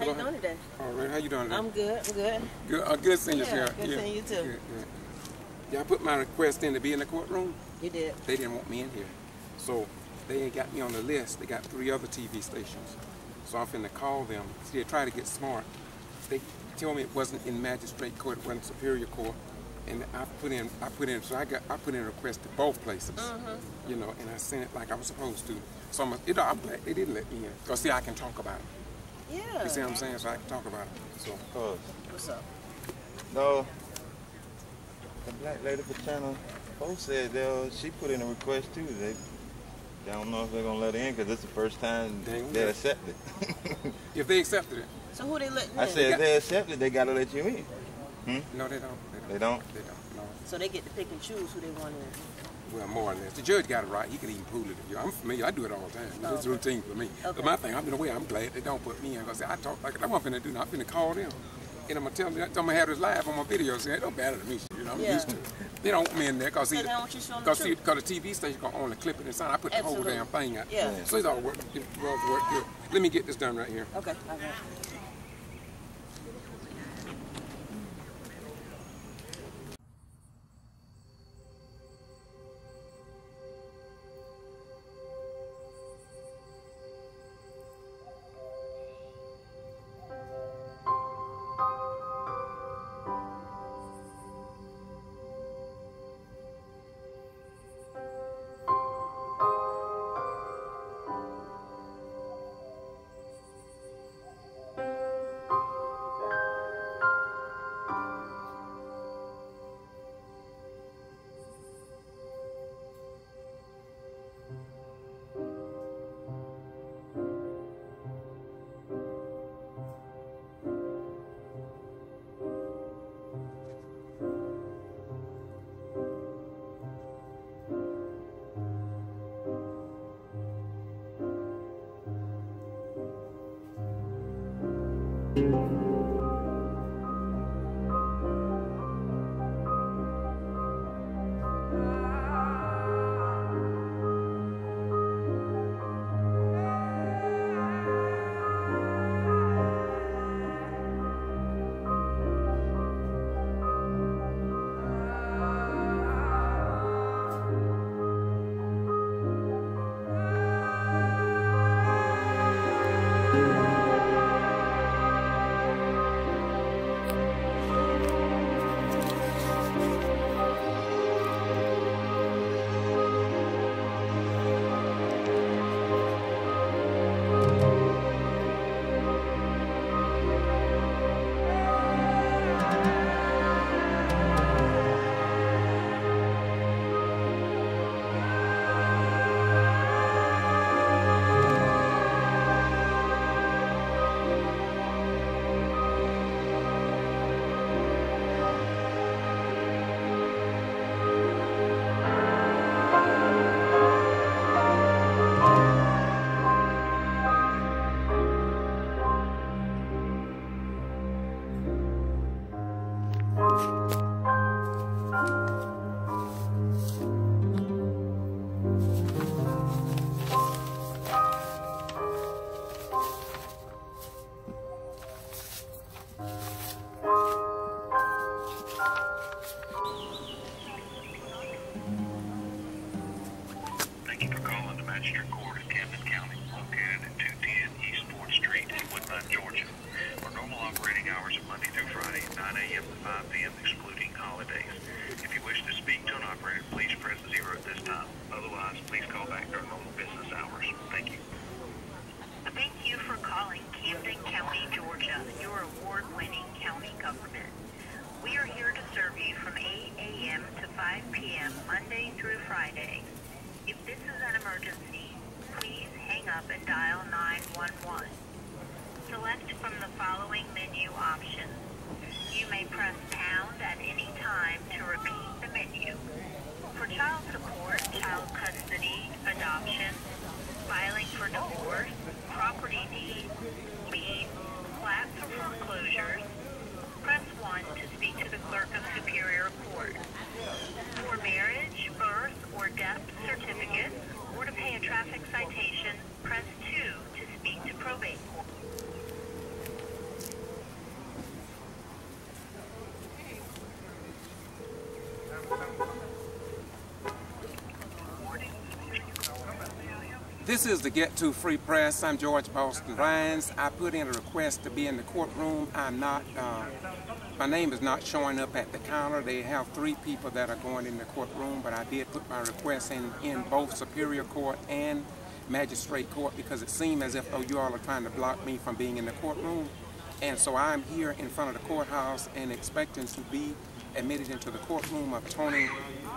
How you doing today? All right, how you doing today? I'm good, I'm good. Good, good seeing you, Sheriff. Good seeing you too. Good. Yeah, I put my request in to be in the courtroom. You did? They didn't want me in here. So they ain't got me on the list. They got 3 other TV stations. So I'm finna call them. See, they try to get smart. They told me it wasn't in magistrate court, it wasn't superior court. And I put in a request to both places, you know, and I sent it like I was supposed to. So I'm glad they didn't let me in. Because see, I can talk about it. Yeah. You see what I'm saying? So I can talk about it. So. What's up? No, the black lady for Channel 4 said she put in a request too. They don't know if they're going to let her in because it's the first time they accepted it. If they accepted it. So who they letting in? I said if they accepted, they got to let you in. No, they don't. They don't? They don't, no. So they get to pick and choose who they want in? Well, more or less. The judge got it right. He could even pull it. I'm familiar. I do it all the time. It's routine for me. Okay. But my thing, I've been away. I'm glad they don't put me in. Because I talk like I'm finna do. I'm finna call them. And I'm going to tell them, I'm going to have this live on my video. Say, it don't matter to me. You know, I'm used to it. They don't want me in there. Because the TV station going to only clip it inside. I put the whole damn thing out. Yeah. So it's all work good. Let me get this done right here. Okay. Okay. Thank you for calling the Magistrate Court of Camden County, located at 210 East 4th Street in Woodbine, Georgia. Our normal operating hours are Monday through Friday, 9 a.m. to 5 p.m., excluding holidays. If you wish to speak to an operator, please press 0 at this time. Otherwise, please call back during normal business hours. Thank you. Thank you for calling Camden County, Georgia, your award-winning county government. We are here to serve you from 8 a.m. to 5 p.m. Monday through Friday. If this is an emergency, please hang up and dial 911. Select from the following menu options. You may press pound at any time to repeat the menu. For child support, child custody, adoption, filing for divorce, property deed, lien, plat for foreclosures, press 1 to speak to the clerk of Superior Court. For marriage, birth, or death certificates, or to pay a traffic citation, press 2 to speak to probate court. This is the Get To Free Press. I'm George Boston Rhines. I put in a request to be in the courtroom. I'm not, my name is not showing up at the counter. They have 3 people that are going in the courtroom, but I did put my request in both Superior Court and Magistrate Court because it seemed as if though you all are trying to block me from being in the courtroom. And so I'm here in front of the courthouse and expecting to be admitted into the courtroom of Tony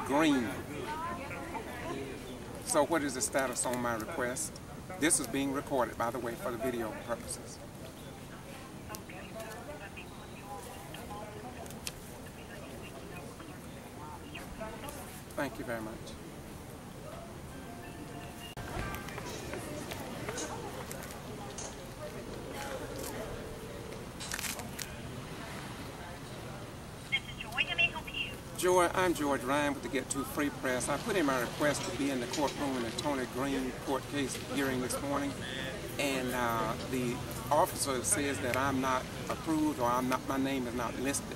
Green. So what is the status on my request? This is being recorded, by the way, for the video purposes. Thank you very much. I'm George Ryan with the Get To Free Press. I put in my request to be in the courtroom in the Tony Green court case hearing this morning, and the officer says that I'm not approved or my name is not listed.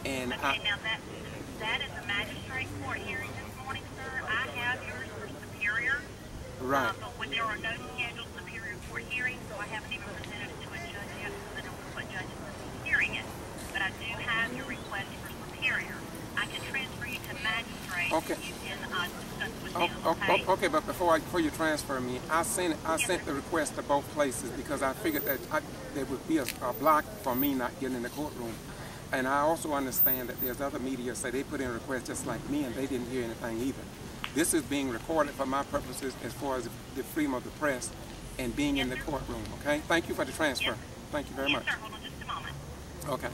And okay, now that is a magistrate court hearing this morning, sir. I have yours for Superior. Right. But when there are no scheduled Superior Court hearings, so I haven't even presented it to a judge yet because I don't know what judge is hearing it. But I do have your request for Superior. I can transfer you to magistrate. Okay. You can discuss with them, okay, but before you transfer me, I sent the request to both places because I figured that there would be a block for me not getting in the courtroom. And I also understand that there's other media say they put in requests just like me and they didn't hear anything either. This is being recorded for my purposes as far as the freedom of the press and being in the courtroom, okay? Thank you for the transfer. Yes. Thank you very much. Yes, sir. Hold on just a moment. Okay.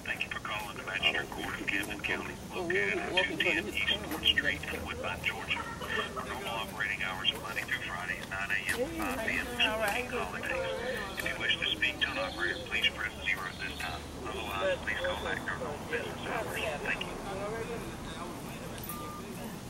Thank you for calling the Magistrate Court of Camden County, located at 210 East 4th Street in Woodbine, Georgia. Our normal operating hours are Monday through Friday, 9 a.m. to 5 p.m. excluding holidays. If you wish to speak to an operator, please press 0 at this time. Otherwise, please call back during normal business hours. Thank you.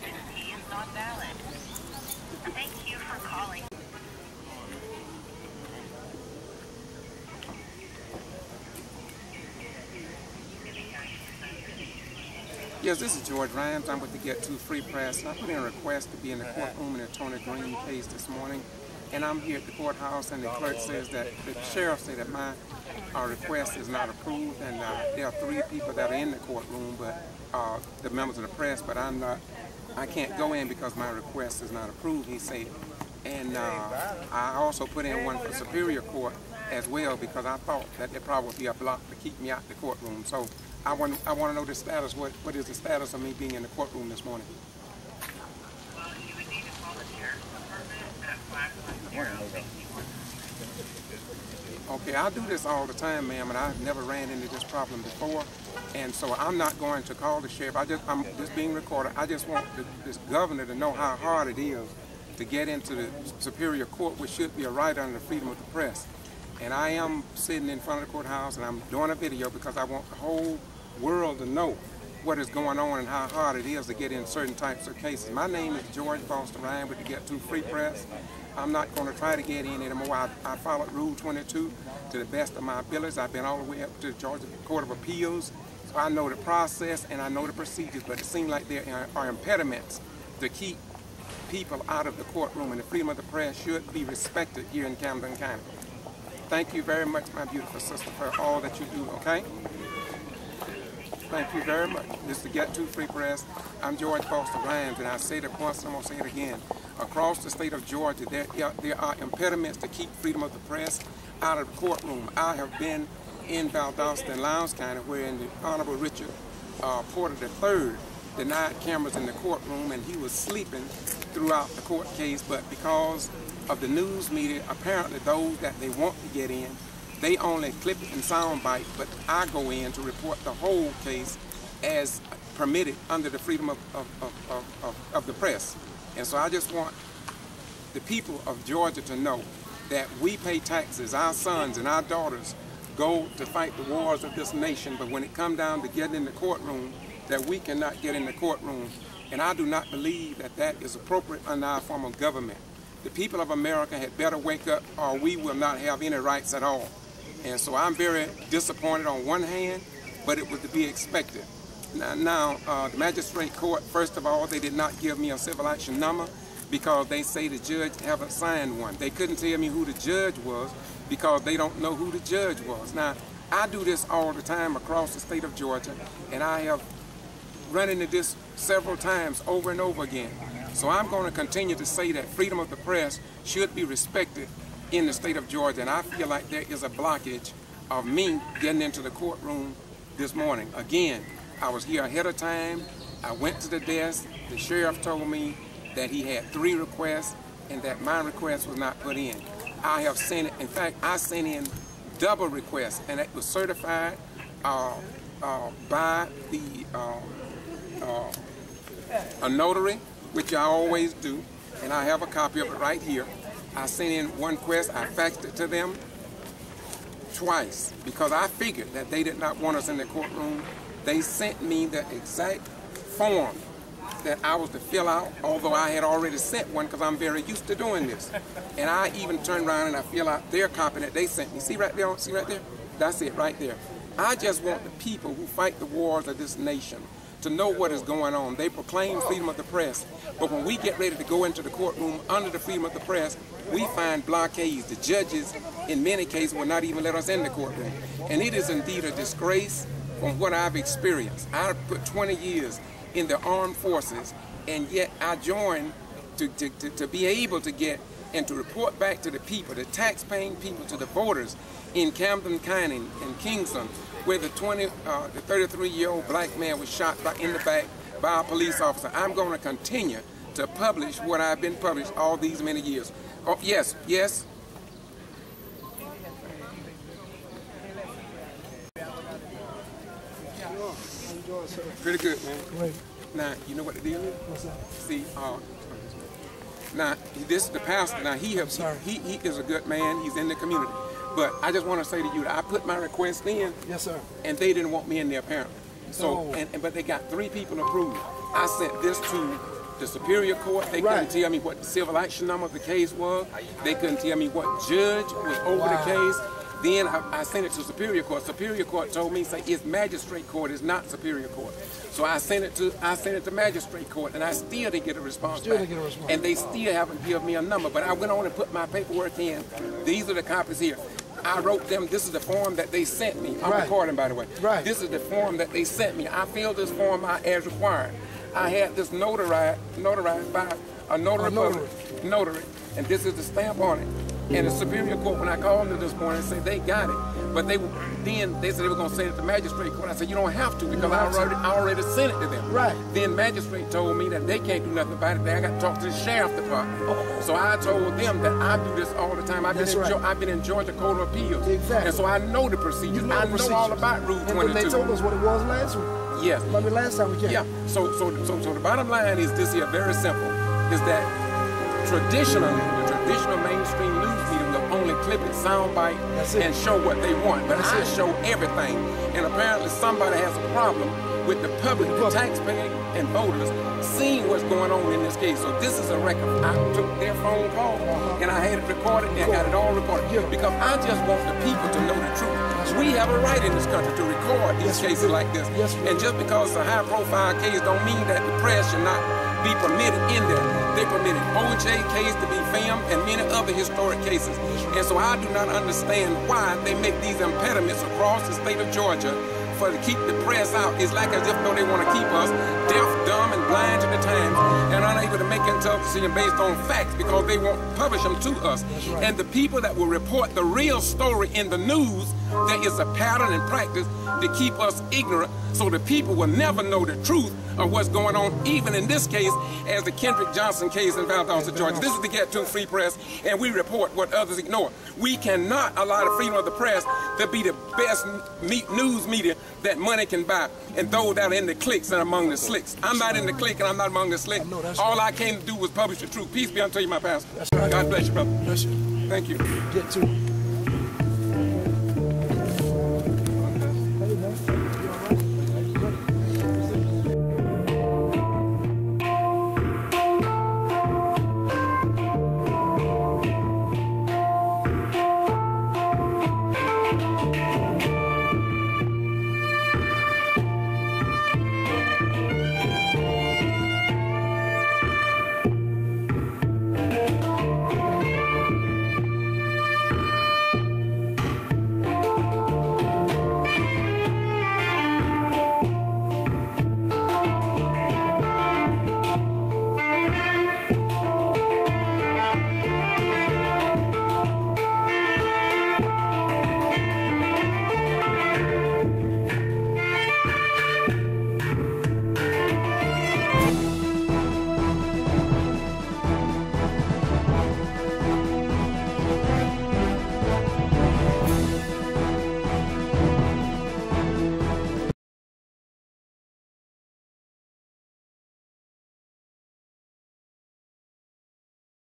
This key is not valid. Thank you for calling. Yes, this is George Ryan. I'm with the Get To Free Press. I put in a request to be in the courtroom in the Tony Green case this morning, and I'm here at the courthouse, and the clerk says that the sheriff said that my request is not approved, and there are 3 people that are in the courtroom, but the members of the press, but I can't go in because my request is not approved, he said. And I also put in one for Superior Court as well because I thought that there probably would be a block to keep me out the courtroom. So I want to know the status. What is the status of me being in the courtroom this morning? Well, you would need to call the sheriff's department at 510. Okay, I do this all the time, ma'am, and I've never ran into this problem before. And so I'm not going to call the sheriff. I'm just being recorded. I just want this governor to know how hard it is to get into the Superior Court, which should be a right under the freedom of the press. And I am sitting in front of the courthouse and I'm doing a video because I want the whole world to know what is going on and how hard it is to get in certain types of cases. My name is George Boston Ryan with the Get To Free Press. I'm not going to try to get in anymore. I followed Rule 22 to the best of my abilities. I've been all the way up to the Georgia Court of Appeals, so I know the process and I know the procedures, but it seems like there are impediments to keep people out of the courtroom, and the freedom of the press should be respected here in Camden County. Thank you very much, my beautiful sister, for all that you do, okay? Thank you very much. This is the Get To Free Press. I'm George Boston Ryan, and I say it once and I'm going to say it again. Across the state of Georgia, there are impediments to keep freedom of the press out of the courtroom. I have been in Valdosta and Lowndes County, where in the Honorable Richard Porter III denied cameras in the courtroom, and he was sleeping throughout the court case, but because of the news media, apparently those that they want to get in, they only clip it and sound bite, but I go in to report the whole case as permitted under the freedom of the press. And so I just want the people of Georgia to know that we pay taxes, our sons and our daughters go to fight the wars of this nation, but when it comes down to getting in the courtroom, that we cannot get in the courtroom. And I do not believe that that is appropriate under our form of government. The people of America had better wake up, or we will not have any rights at all. And so I'm very disappointed on one hand, but it was to be expected. Now, the magistrate court, first of all, they did not give me a civil action number because they say the judge haven't signed one. They couldn't tell me who the judge was because they don't know who the judge was. Now, I do this all the time across the state of Georgia, and I have run into this several times over and over again. So I'm going to continue to say that freedom of the press should be respected in the state of Georgia, and I feel like there is a blockage of me getting into the courtroom this morning. Again, I was here ahead of time. I went to the desk. The sheriff told me that he had 3 requests and that my request was not put in. I have sent it. In fact, I sent in double requests, and it was certified by the a notary, which I always do, and I have a copy of it right here. I sent in one request. I faxed it to them twice because I figured that they did not want us in the courtroom. They sent me the exact form that I was to fill out, although I had already sent one because I'm very used to doing this. And I even turned around and I fill out their copy that they sent me. See right there? See right there? That's it right there. I just want the people who fight the wars of this nation to know what is going on. They proclaim freedom of the press, but when we get ready to go into the courtroom under the freedom of the press, we find blockades. The judges, in many cases, will not even let us in the courtroom. And it is indeed a disgrace from what I've experienced. I put 20 years in the armed forces, and yet I joined to be able to get and to report back to the people, the tax-paying people, to the voters in Camden County and Kingston, where the 33-year-old black man was shot in the back by a police officer. I'm going to continue to publish what I've been published all these many years. Oh, yes, yes. Pretty good, man. Great. Now, you know what the deal is? What's that? See, now, this is the pastor. Now, he is a good man. He's in the community. But I just want to say to you that I put my request in. Yes, sir. And they didn't want me in there, apparently. So, but they got 3 people approved. I sent this to the Superior Court. They couldn't tell me what the civil action number of the case was. They couldn't tell me what judge was over the case. Then I sent it to Superior Court. Superior Court told me, say, it's Magistrate Court, it's not Superior Court. So I sent it to Magistrate Court, and I still didn't get a response back. And they still haven't given me a number. But I went on and put my paperwork in. These are the copies here. I wrote them, this is the form that they sent me. I'm recording, by the way. This is the form that they sent me. I filled this form out as required. I had this notarized by a notary, and this is the stamp on it. And the Superior Court, when I called them this morning, said they got it. But they said they were going to send it to Magistrate Court. I said, you don't have to because I already sent it to them. Then Magistrate told me that they can't do nothing about it. I got to talk to the Sheriff Department. So I told them that I do this all the time. I've been in Georgia Court of Appeals. And so I know the procedures. I know all about Rule 22. And they told us what it was last week. Yes. I mean, last time we came. Yeah. So the bottom line is this here, very simple, is that traditionally, the traditional mainstream news media will only clip it, soundbite, and show what they want. But I show everything. And apparently somebody has a problem with the public, the taxpayers and voters, seeing what's going on in this case. So this is a record. I took their phone call, and I had it recorded, and got it all recorded. Because I just want the people to know the truth. We have a right in this country to record these cases like this. And just because it's a high-profile case don't mean that the press should not be permitted in there. They permitted O.J. case to be filmed and many other historic cases. And so I do not understand why they make these impediments across the state of Georgia to keep the press out. It's like as if though they want to keep us deaf, dumb, and blind to the times and unable to make a tough decision based on facts because they won't publish them to us. And the people that will report the real story in the news, there is a pattern and practice to keep us ignorant so the people will never know the truth of what's going on, even in this case, as the Kendrick Johnson case in Valdosta, Georgia. This is the Get To Free Press, and we report what others ignore. We cannot allow the freedom of the press to be the best news media that money can buy, and those that are in the cliques and among the slicks. I'm not in the clique, and I'm not among the slicks. All I came to do was publish the truth. Peace be unto you, my pastor. God bless you, brother. Bless you. Thank you. Get to